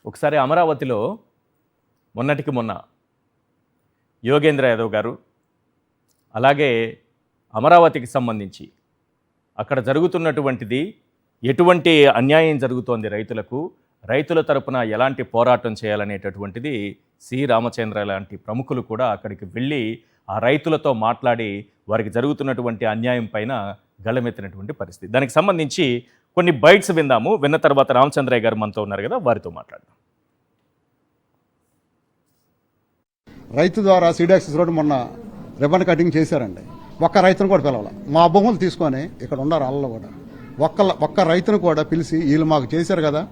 ఒకసారి అమరావతిలో మొన్నటికి మొన్న యోగేంద్ర యాదవ్ గారు అలాగే అమరావతికి సంబంధించి అక్కడ జరుగుతున్నటువంటిది ఎటువంటి అన్యాయం జరుగుతోంది రైతులకు, రైతుల తరపున ఎలాంటి పోరాటం చేయాలనేటటువంటిది సి రామచంద్ర లాంటి ప్రముఖులు కూడా అక్కడికి వెళ్ళి ఆ రైతులతో మాట్లాడి వారికి జరుగుతున్నటువంటి అన్యాయం పైన గళమెత్తినటువంటి పరిస్థితి. దానికి సంబంధించి కొన్ని బైట్స్ విందాము. విన్న తర్వాత రామచంద్రయ్య గారు మనతో ఉన్నారు కదా, వారితో మాట్లాడదాం. రైతు ద్వారా సీడాక్సిస్ రోడ్డు మొన్న రిబన్ కటింగ్ చేశారండి. ఒక్క రైతును కూడా పిలవాలి. మా భూములు తీసుకొని ఇక్కడ ఉన్నారు వాళ్ళు కూడా. ఒక్క రైతును కూడా పిలిచి వీళ్ళు మాకు చేశారు కదా,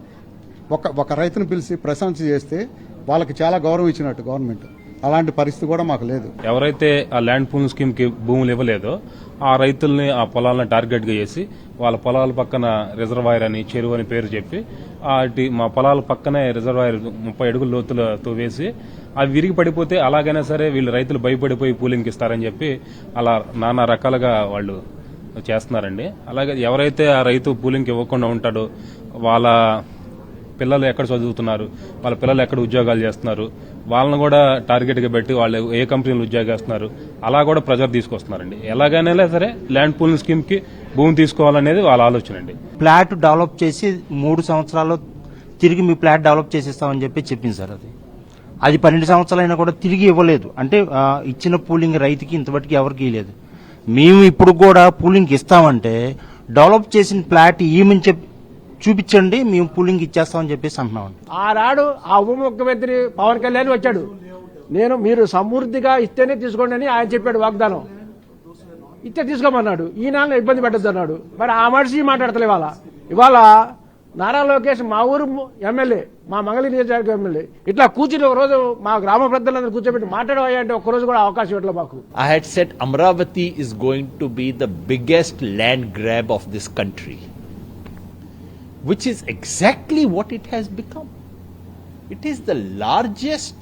ఒక రైతును పిలిచి ప్రశంస చేస్తే వాళ్ళకి చాలా గౌరవం ఇచ్చినట్టు గవర్నమెంట్. అలాంటి పరిస్థితి కూడా మాకు లేదు. ఎవరైతే ఆ ల్యాండ్ పూలింగ్ స్కీమ్ కి భూములు ఇవ్వలేదో ఆ రైతుల్ని ఆ పొలాలను టార్గెట్ గా చేసి వాళ్ళ పొలాల పక్కన రిజర్వాయర్ అని చెరువు అని పేరు చెప్పి మా పొలాల పక్కనే రిజర్వాయర్ 30 అడుగుల లోతులతో వేసి అవి విరిగి పడిపోతే అలాగైనా సరే వీళ్ళు రైతులు భయపడిపోయి పూలింగ్ ఇస్తారని చెప్పి అలా నానా రకాలుగా వాళ్ళు చేస్తున్నారండి. అలాగే ఎవరైతే ఆ రైతు పూలింగ్ ఇవ్వకుండా ఉంటాడో వాళ్ళ పిల్లలు ఎక్కడ చదువుతున్నారు, వాళ్ళ పిల్లలు ఎక్కడ ఉద్యోగాలు చేస్తున్నారు, వాళ్ళని కూడా టార్గెట్గా పెట్టి వాళ్ళు ఏ కంపెనీలు ఉద్యోగాలు చేస్తున్నారు అలా కూడా ప్రెజర్ తీసుకొస్తున్నారండి. ఎలాగైనా సరే ల్యాండ్ పూలింగ్ స్కీమ్ కి భూమి తీసుకోవాలనేది వాళ్ళ ఆలోచన అండి. ప్లాట్ డెవలప్ చేసి 3 సంవత్సరాల్లో తిరిగి మీ ప్లాట్ డెవలప్ చేసేస్తామని చెప్పి చెప్పింది సార్. అది 12 సంవత్సరాలైనా కూడా తిరిగి ఇవ్వలేదు. అంటే ఇచ్చిన పూలింగ్ రైతుకి ఇంతవరకు ఎవరికి ఇవ్వలేదు. మేము ఇప్పుడు కూడా పూలింగ్ ఇస్తామంటే డెవలప్ చేసిన ప్లాట్ ఏమని చెప్పి చూపించండి, మేము పూలింగ్ ఇచ్చేస్తామని చెప్పేసి అంటున్నామండి. ఆనాడు ఆ ఉప ముఖ్యమంత్రి పవన్ కళ్యాణ్ వచ్చాడు, మీరు సమృద్ధిగా ఇస్తేనే తీసుకోండి అని ఆయన చెప్పాడు వాగ్దానం. ఇస్తే తీసుకోమన్నాడు. ఈనాడు ఇబ్బంది పెట్టద్దు అన్నాడు. మరి ఆ మనిషి మాట్లాడతలే. ఇవాళ నారా లోకేష్ మా ఊరు ఎమ్మెల్యే, మా మంగళగిరి నియోజకవర్గం ఎమ్మెల్యే, ఇట్లా కూర్చుని ఒక రోజు మా గ్రామ పెద్దలందరూ కూర్చోబెట్టి మాట్లాడవా అంటే ఒక్కరోజు కూడా అవకాశం ఇవ్వట్లేదు మాకు. I had said Amravati is going to be the biggest land grab of this country, which is exactly what it has become. It is the largest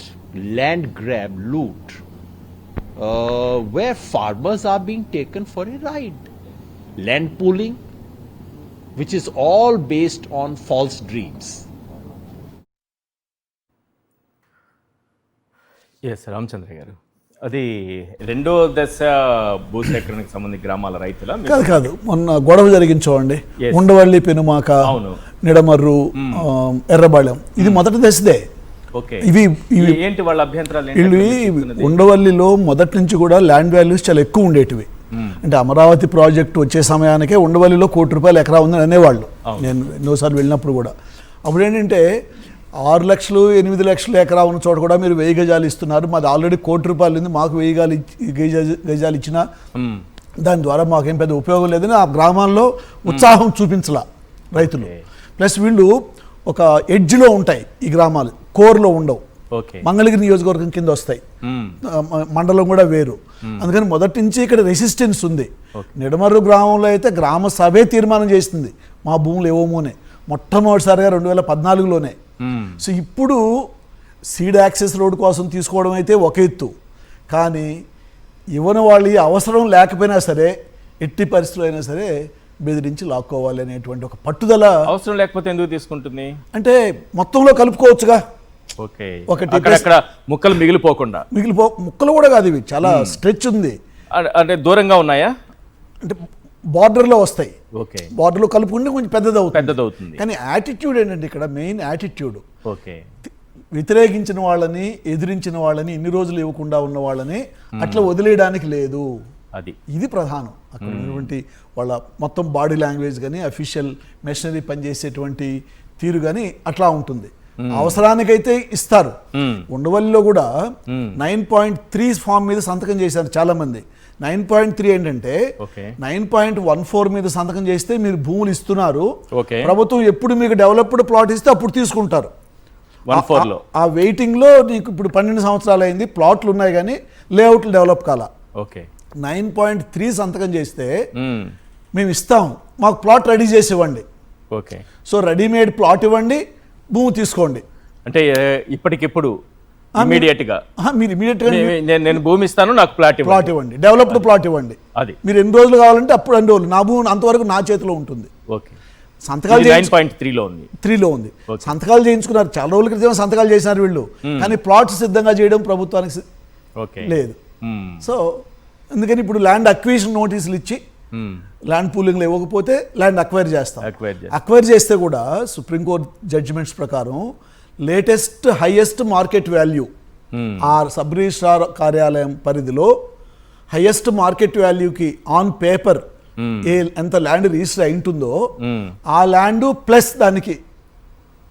land grab loot where farmers are being taken for a ride. Land pooling, which is all based on false dreams. S Ramachandra garu, అది రెండో దశ భూసేకరణకు సంబంధించి గ్రామాల రైతుల కాదు మొన్న గొడవ జరిగింది చూడండి. ఉండవల్లి, పెనుమాక, నిడమర్రు, ఎర్రబాళెం, ఇది మొదటి దశదే. ఇవి ఏంటి వాళ్ళ అభ్యంతరాలు? ఉండవల్లిలో మొదటి నుంచి కూడా ల్యాండ్ వాల్యూస్ చాలా ఎక్కువ ఉండేటివి. అంటే అమరావతి ప్రాజెక్టు వచ్చే సమయానికే ఉండవల్లిలో ₹1,00,000 ఎకరా ఉందని అనేవాళ్ళు. నేను ఎన్నోసార్లు వెళ్ళినప్పుడు కూడా అప్పుడు ఏంటంటే 6 లక్షలు 8 లక్షల ఎకరా ఉన్న చోట కూడా మీరు 1000 గజాలు ఇస్తున్నారు, మాది ఆల్రెడీ ₹1,00,000 ఉంది, మాకు 1000 గజాలు ఇచ్చినా దాని ద్వారా మాకేం పెద్ద ఉపయోగం లేదని ఆ గ్రామాల్లో ఉత్సాహం చూపించాల రైతులు. ప్లస్ వీళ్ళు ఒక ఎడ్జ్లో ఉంటాయి ఈ గ్రామాలు, కోర్లో ఉండవు. మంగళగిరి నియోజకవర్గం కింద వస్తాయి, మండలం కూడా వేరు. అందుకని మొదటి నుంచి ఇక్కడ రెసిస్టెన్స్ ఉంది. నిడమర్రు గ్రామంలో అయితే గ్రామ సభే తీర్మానం చేస్తుంది మా భూములు ఇవ్వమోనే, మొట్టమొదటిసారిగా 2014లోనే. సో ఇప్పుడు సీడ్ యాక్సెస్ రోడ్ కోసం తీసుకోవడం అయితే ఒక ఎత్తు, కానీ ఇవ్వని వాళ్ళు అవసరం లేకపోయినా సరే ఎట్టి పరిస్థితులు అయినా సరే బెదిరించి లాక్కోవాలి అనేటువంటి ఒక పట్టుదల. అవసరం లేకపోతే ఎందుకు తీసుకుంటుంది అంటే మొత్తంలో కలుపుకోవచ్చుగా. అక్కడ ముక్కలు మిగిలిపోకుండా. ముక్కలు కూడా కాదు, ఇవి చాలా స్ట్రెచ్ ఉంది. అంటే దూరంగా ఉన్నాయా? అంటే బార్డర్లో వస్తాయి. బార్డర్లో కలుపుకుంటే కొంచెం పెద్దదవుతుంది. కానీ యాటిట్యూడ్ ఏంటంటే ఇక్కడ మెయిన్ యాటిట్యూడ్, వ్యతిరేకించిన వాళ్ళని, ఎదిరించిన వాళ్ళని, ఇన్ని రోజులు ఇవ్వకుండా ఉన్న వాళ్ళని అట్లా వదిలేయడానికి లేదు. ఇది ప్రధానం. అక్కడ ఉన్నటువంటి వాళ్ళ మొత్తం బాడీ లాంగ్వేజ్ కానీ, అఫీషియల్ మెషనరీ పనిచేసేటువంటి తీరు కానీ అట్లా ఉంటుంది. అవసరానికైతే ఇస్తారు. ఉండవల్లిలో కూడా 9.3 ఫామ్ మీద సంతకం చేశారు చాలా మంది. 9.3 ఏంటంటే 9.14 మీద సంతకం చేస్తే మీరు భూములు ఇస్తున్నారు, ప్రభుత్వం ఎప్పుడు మీకు డెవలప్డ్ ప్లాట్ ఇస్తే అప్పుడు తీసుకుంటారు. ఆ వెయిటింగ్ లో నీకు ఇప్పుడు 12 సంవత్సరాలు అయింది, ప్లాట్లు ఉన్నాయి కానీ లేఅవుట్లు డెవలప్ కాలా. 9.3 సంతకం చేస్తే మేము ఇస్తాం, మాకు ప్లాట్ రెడీ చేసి ఇవ్వండి. సో రెడీమేడ్ ప్లాట్ ఇవ్వండి, భూమి తీసుకోండి అంటే ఇప్పటికిప్పుడు ఇమీడియట్ గా మీరు ఇమీడియట్ గా నేను భూమి ఇస్తాను, నాకు ప్లాట్ ఇవ్వండి, డెవలప్డ్ ప్లాట్ ఇవ్వండి. అది మీరు ఎన్ని రోజులు కావాలంటే అప్పుడు అన్ని రోజులు, నా భూమి అంతవరకు నా చేతిలో ఉంటుంది. సంతకాలు 9.3లో ఉంది. 3లో ఉంది. సంతకాలు చేయించుకున్నారు, చాలా రోజుల క్రితం సంతకాలు చేసినారు వీళ్ళు, కానీ ప్లాట్స్ సిద్ధంగా చేయడం ప్రభుత్వానికి ఓకే. లేదు. సో అందుకని ఇప్పుడు ల్యాండ్ అక్విజిషన్ నోటీసులు ఇచ్చి ల్యాండ్ పూలింగ్లో ఇవ్వకపోతే ల్యాండ్ అక్వైర్ చేస్తాం. అక్వైర్ చేస్తే కూడా సుప్రీంకోర్టు జడ్జిమెంట్స్ ప్రకారం లేటెస్ట్ హైయెస్ట్ మార్కెట్ వాల్యూ ఆ సబ్ రిజిస్ట్రార్ కార్యాలయం పరిధిలో హైయెస్ట్ మార్కెట్ వాల్యూకి ఆన్ పేపర్ ఎంత ల్యాండ్ రిజిస్టర్ అయి ఉంటుందో ఆ ల్యాండ్ ప్లస్ దానికి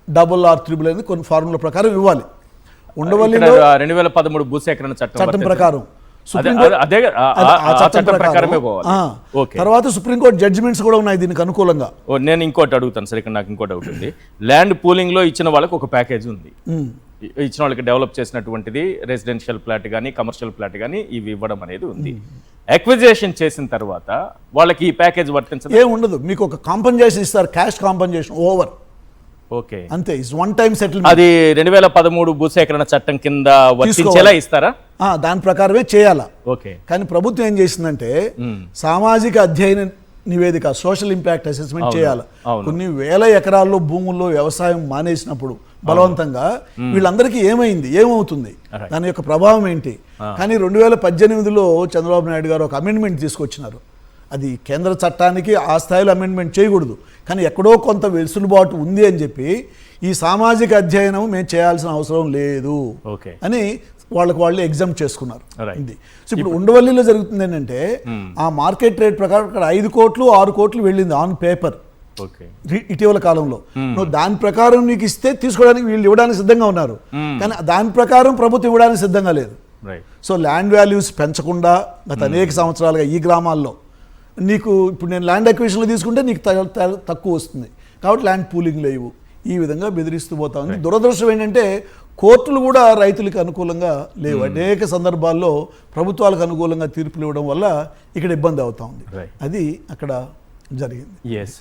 డబుల్ ఆర్ త్రిబుల్ అనేది కొన్ని ఫార్ములా ప్రకారం ఇవ్వాలి. ఉండవల్లిలో 2013 భూసేకరణ చట్టం ప్రకారం తర్వాత సుప్రీంకోర్టు జడ్జిమెంట్స్ కూడా ఉన్నాయి దీనికి అనుకూలంగా. నేను ఇంకోటి అడుగుతాను సార్, ఇక్కడ నాకు ఇంకో డౌట్ ఉంది. ల్యాండ్ పూలింగ్ లో ఇచ్చిన వాళ్ళకి ఒక ప్యాకేజ్ ఉంది, ఇచ్చిన వాళ్ళకి డెవలప్ చేసినటువంటిది రెసిడెన్షియల్ ప్లాట్ కానీ కమర్షియల్ ప్లాట్ కానీ ఇవి ఇవ్వడం అనేది ఉంది. అక్విజిషన్ చేసిన తర్వాత వాళ్ళకి ఈ ప్యాకేజ్ వర్తించదు, ఏం ఉండదు. మీకు ఒక కాంపన్సేషన్ ఇస్తారు, క్యాష్ కాంపన్సేషన్ ఓవర్, ఓకే అంతే. Is one time settlement. అది 2013 భూసేకరణ చట్టం కింద వర్తించేలా ఇస్తారా? దాని ప్రకారమే చేయాలా. ఓకే. కానీ ప్రభుత్వం ఏం చేసిందంటే సామాజిక అధ్యయన నివేదిక, సోషల్ ఇంపాక్ట్ అసెస్మెంట్ చేయాలి. కొన్ని వేల ఎకరాల్లో భూముల్లో వ్యవసాయం మానేసినప్పుడు బలవంతంగా వీళ్ళందరికీ ఏమవుతుంది, దాని యొక్క ప్రభావం ఏంటి. కానీ 2018లో చంద్రబాబు నాయుడు గారు ఒక అమెండ్మెంట్ తీసుకొచ్చినారు. అది కేంద్ర చట్టానికి ఆ స్థాయిలో అమెండ్మెంట్ చేయకూడదు, కానీ ఎక్కడో కొంత వెసులుబాటు ఉంది అని చెప్పి ఈ సామాజిక అధ్యయనం మేము చేయాల్సిన అవసరం లేదు అని వాళ్ళు ఎగ్జామ్ చేసుకున్నారు. ఇది సో ఇప్పుడు ఉండవల్లిలో జరుగుతుంది ఏంటంటే ఆ మార్కెట్ రేట్ ప్రకారం అక్కడ 5 కోట్లు 6 కోట్లు వెళ్ళింది ఆన్ పేపర్ ఇటీవల కాలంలో. నువ్వు దాని ప్రకారం నీకు ఇస్తే తీసుకోవడానికి వీళ్ళు ఇవ్వడానికి సిద్ధంగా ఉన్నారు, కానీ దాని ప్రకారం ప్రభుత్వం ఇవ్వడానికి సిద్ధంగా లేదు. సో ల్యాండ్ వాల్యూస్ పెంచకుండా గత అనేక సంవత్సరాలుగా ఈ గ్రామాల్లో నీకు ఇప్పుడు నేను ల్యాండ్ అక్విజిషన్లో తీసుకుంటే నీకు తక్కువ వస్తుంది కాబట్టి ల్యాండ్ పూలింగ్లో ఇవ్వు, ఈ విధంగా బెదిరిస్తూ పోతా ఉంది. దురదృష్టం ఏంటంటే కోర్టులు కూడా రైతులకు అనుకూలంగా లేవు. అనేక సందర్భాల్లో ప్రభుత్వాలకు అనుకూలంగా తీర్పులు ఇవ్వడం వల్ల ఇక్కడ ఇబ్బంది అవుతా ఉంది. అది అక్కడ జరిగింది. ఎస్.